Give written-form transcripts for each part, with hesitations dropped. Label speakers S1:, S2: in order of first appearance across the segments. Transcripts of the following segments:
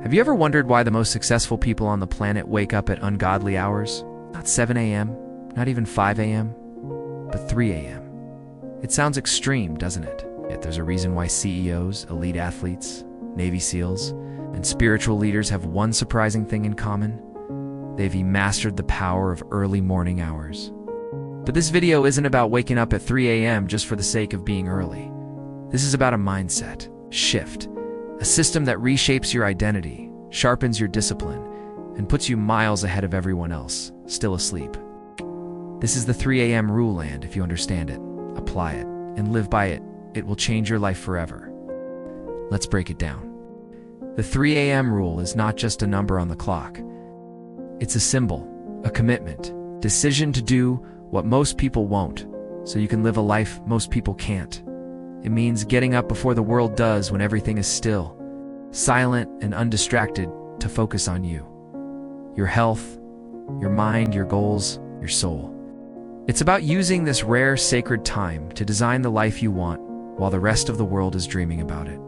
S1: Have you ever wondered why the most successful people on the planet wake up at ungodly hours? Not 7 a.m., not even 5 a.m., but 3 a.m. It sounds extreme, doesn't it? Yet there's a reason why CEOs, elite athletes, Navy SEALs, and spiritual leaders have one surprising thing in common. They've mastered the power of early morning hours. But this video isn't about waking up at 3 a.m. just for the sake of being early. This is about a mindset shift, a system that reshapes your identity, sharpens your discipline, and puts you miles ahead of everyone else, still asleep. This is the 3 a.m. rule, and if you understand it, apply it, and live by it, it will change your life forever. Let's break it down. The 3 a.m. rule is not just a number on the clock. It's a symbol, a commitment, decision to do what most people won't, so you can live a life most people can't. It means getting up before the world does when everything is still, silent and undistracted, to focus on you. Your health, your mind, your goals, your soul. It's about using this rare, sacred time to design the life you want while the rest of the world is dreaming about it.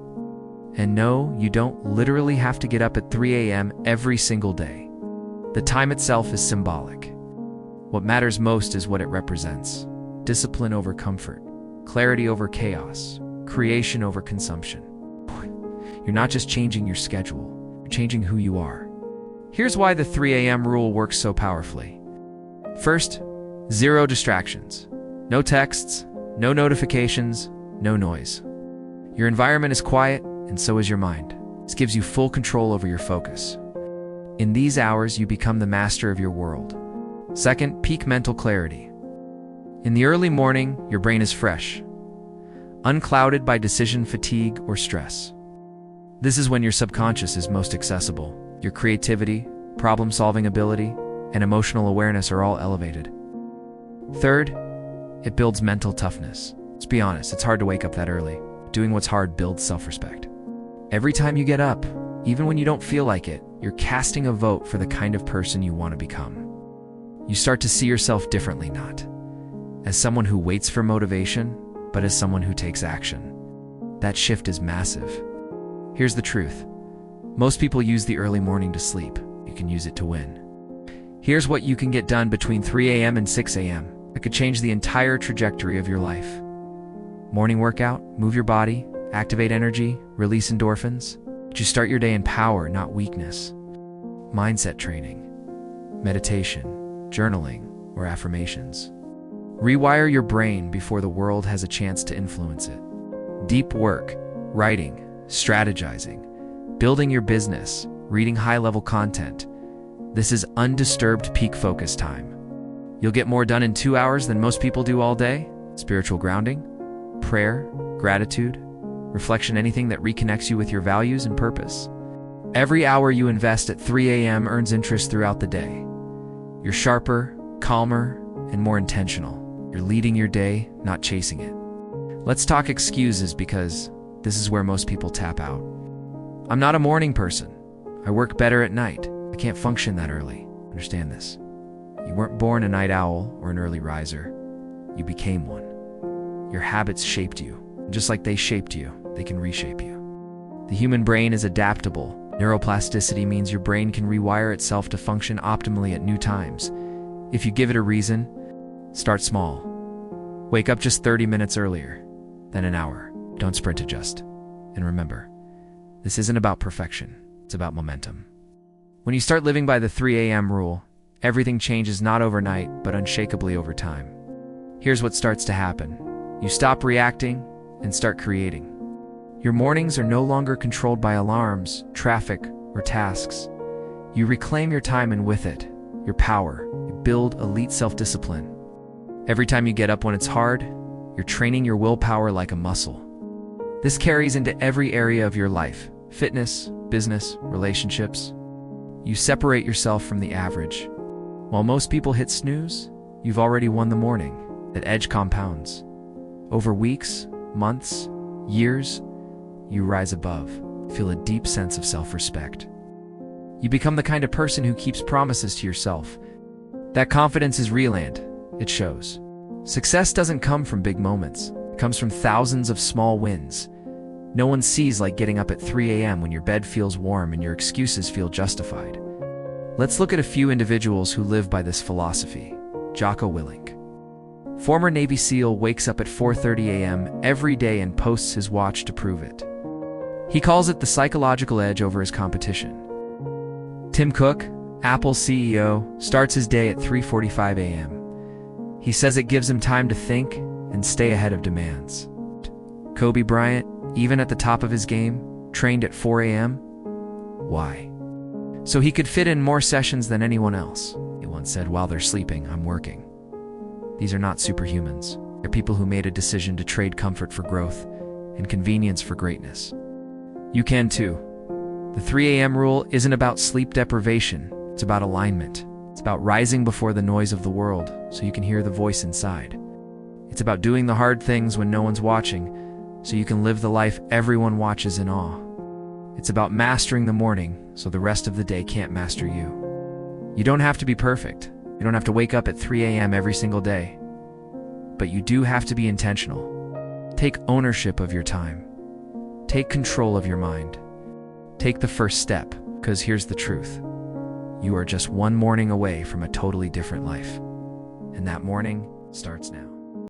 S1: And no, you don't literally have to get up at 3 a.m. every single day. The time itself is symbolic. What matters most is what it represents. Discipline over comfort, clarity over chaos, creation over consumption. You're not just changing your schedule, you're changing who you are. Here's why the 3 a.m. rule works so powerfully. First, 0 distractions. No texts, no notifications, no noise. Your environment is quiet, and so is your mind. This gives you full control over your focus. In these hours, you become the master of your world. Second, peak mental clarity. In the early morning, your brain is fresh, unclouded by decision fatigue or stress. This is when your subconscious is most accessible. Your creativity, problem-solving ability, and emotional awareness are all elevated. Third, it builds mental toughness. Let's be honest, it's hard to wake up that early. Doing what's hard builds self-respect. Every time you get up, even when you don't feel like it, you're casting a vote for the kind of person you want to become. You start to see yourself differently, not as someone who waits for motivation, but as someone who takes action. That shift is massive. Here's the truth. Most people use the early morning to sleep. You can use it to win. Here's what you can get done between 3 a.m. and 6 a.m. It could change the entire trajectory of your life. Morning workout, move your body, activate energy, release endorphins. You start your day in power, not weakness. Mindset training, meditation, journaling, or affirmations. Rewire your brain before the world has a chance to influence it. Deep work, writing, strategizing, building your business, reading high-level content. This is undisturbed peak focus time. You'll get more done in 2 hours than most people do all day. Spiritual grounding, prayer, gratitude, reflection, anything that reconnects you with your values and purpose. Every hour you invest at 3 a.m. earns interest throughout the day. You're sharper, calmer, and more intentional. You're leading your day, not chasing it. Let's talk excuses, because this is where most people tap out. I'm not a morning person. I work better at night. I can't function that early. Understand this. You weren't born a night owl or an early riser. You became one. Your habits shaped you. And just like they shaped you, they can reshape you. The human brain is adaptable. Neuroplasticity means your brain can rewire itself to function optimally at new times. If you give it a reason, start small. Wake up just 30 minutes earlier, then an hour. Don't sprint, adjust. And remember, this isn't about perfection. It's about momentum. When you start living by the 3 a.m. rule, everything changes not overnight, but unshakably over time. Here's what starts to happen. You stop reacting and start creating. Your mornings are no longer controlled by alarms, traffic, or tasks. You reclaim your time, and with it, your power. You build elite self-discipline. Every time you get up when it's hard, you're training your willpower like a muscle. This carries into every area of your life: fitness, business, relationships. You separate yourself from the average. While most people hit snooze, you've already won the morning. That edge compounds. Over weeks, months, years, you rise above. Feel a deep sense of self-respect. You become the kind of person who keeps promises to yourself. That confidence is real, and it shows. Success doesn't come from big moments. It comes from thousands of small wins. No one sees like getting up at 3 a.m. when your bed feels warm and your excuses feel justified. Let's look at a few individuals who live by this philosophy. Jocko Willink. Former Navy SEAL wakes up at 4:30 a.m. every day and posts his watch to prove it. He calls it the psychological edge over his competition. Tim Cook, Apple CEO, starts his day at 3:45 a.m. He says it gives him time to think and stay ahead of demands. Kobe Bryant, even at the top of his game, trained at 4 a.m. Why? So he could fit in more sessions than anyone else. He once said, "While they're sleeping, I'm working." These are not superhumans. They're people who made a decision to trade comfort for growth and convenience for greatness. You can too. The 3 a.m. rule isn't about sleep deprivation. It's about alignment. It's about rising before the noise of the world so you can hear the voice inside. It's about doing the hard things when no one's watching so you can live the life everyone watches in awe. It's about mastering the morning so the rest of the day can't master you. You don't have to be perfect. You don't have to wake up at 3 a.m. every single day. But you do have to be intentional. Take ownership of your time. Take control of your mind. Take the first step, because here's the truth. You are just one morning away from a totally different life. And that morning starts now.